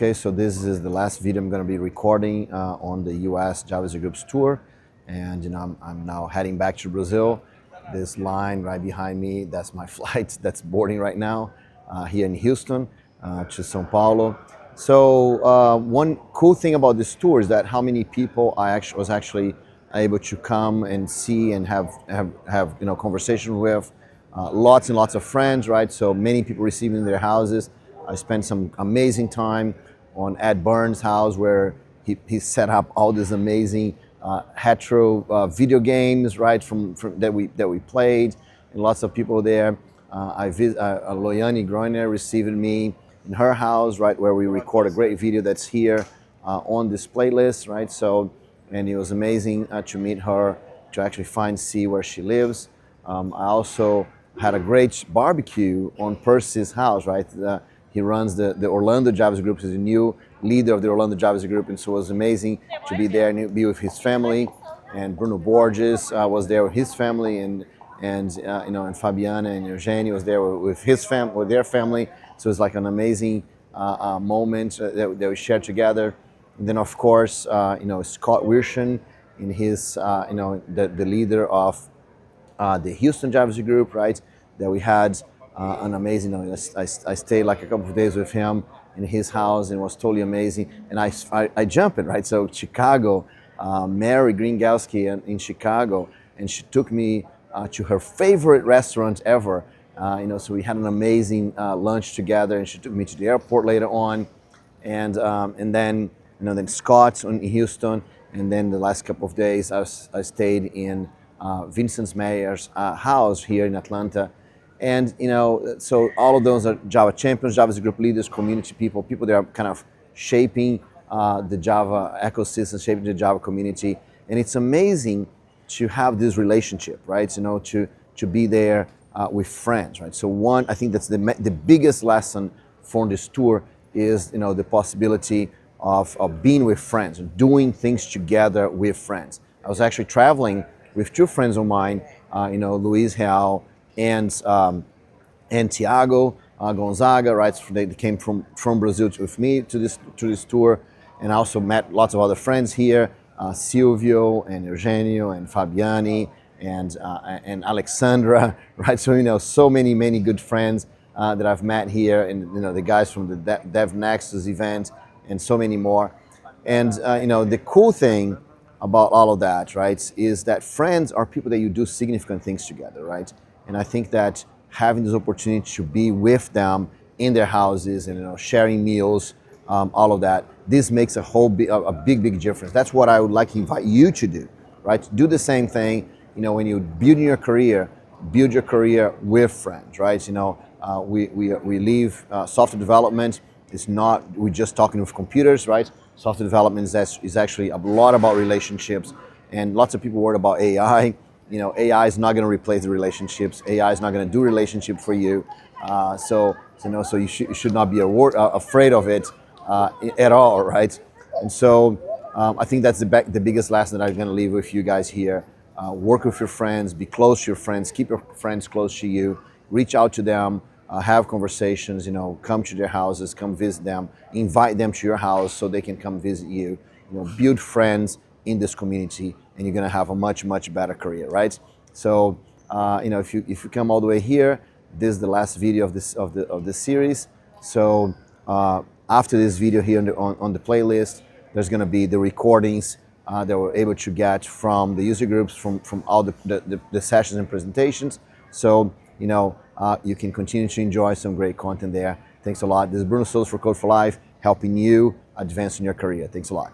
Okay, so this is the last video I'm going to be recording on the U.S. JavaScript Group's tour, and I'm now heading back to Brazil. This line right behind me, that's my flight that's boarding right now here in Houston to São Paulo. So one cool thing about this tour is that how many people I was actually able to come and see and have conversation with. Lots and lots of friends, right? So many people receiving their houses. I spent some amazing time on Ed Burns' house where he set up all these amazing retro video games, right? From that we played, and lots of people there. Loyani Groiner received me in her house, right, where we record a great video that's here on this playlist, right? So, and it was amazing to meet her, to actually see where she lives. I also had a great barbecue on Percy's house, right? He runs the Orlando JavaScript Group. He's a new leader of the Orlando JavaScript Group, and so it was amazing to be there and be with his family. And Bruno Borges was there with his family, and Fabiana and Eugênio was there with their family. So it was like an amazing moment that we shared together. And then of course, Scott Wirschen, in his the leader of the Houston JavaScript Group, right? That we had an amazing. I stayed like a couple of days with him in his house, and it was totally amazing. And I jumped it, right? So Chicago, Mary Gringalski in Chicago, and she took me to her favorite restaurant ever. So we had an amazing lunch together, and she took me to the airport later on, and then Scott in Houston, and then the last couple of days I stayed in Vincent Mayer's house here in Atlanta. And so all of those are Java champions, JavaScript Group leaders, community people that are kind of shaping the Java ecosystem, shaping the Java community. And it's amazing to have this relationship, right? To be there with friends, right? So I think that's the biggest lesson from this tour is the possibility of being with friends and doing things together with friends. I was actually traveling with two friends of mine, Luis Real and Tiago Gonzaga, right? So they came from Brazil with me to this tour, and I also met lots of other friends here, Silvio and Eugenio and Fabiani and Alexandra, right? So so many good friends that I've met here, and the guys from the Dev Nexus event, and so many more. And the cool thing about all of that, right, is that friends are people that you do significant things together, right? And I think that having this opportunity to be with them in their houses and sharing meals, all of that, this makes a big difference. That's what I would like to invite you to do, right? Do the same thing. When you build your career with friends, right? We leave software development. It's not we're just talking with computers, right? Software development is actually a lot about relationships, and lots of people worry about AI. AI is not going to replace the relationships. AI is not going to do relationship for you. So you should not be afraid of it at all, right? And so I think that's the biggest lesson that I'm going to leave with you guys here. Work with your friends, be close to your friends, keep your friends close to you, reach out to them, have conversations, come to their houses, come visit them, invite them to your house so they can come visit you. Build friends in this community, and you're going to have a much better career, right? So if you come all the way here, this is the last video of this series. So after this video here on the playlist, there's going to be the recordings that we're able to get from the user groups, from all the sessions and presentations. So you can continue to enjoy some great content there. Thanks a lot. This is Bruno Souza for Code for Life, helping you advance in your career. Thanks a lot.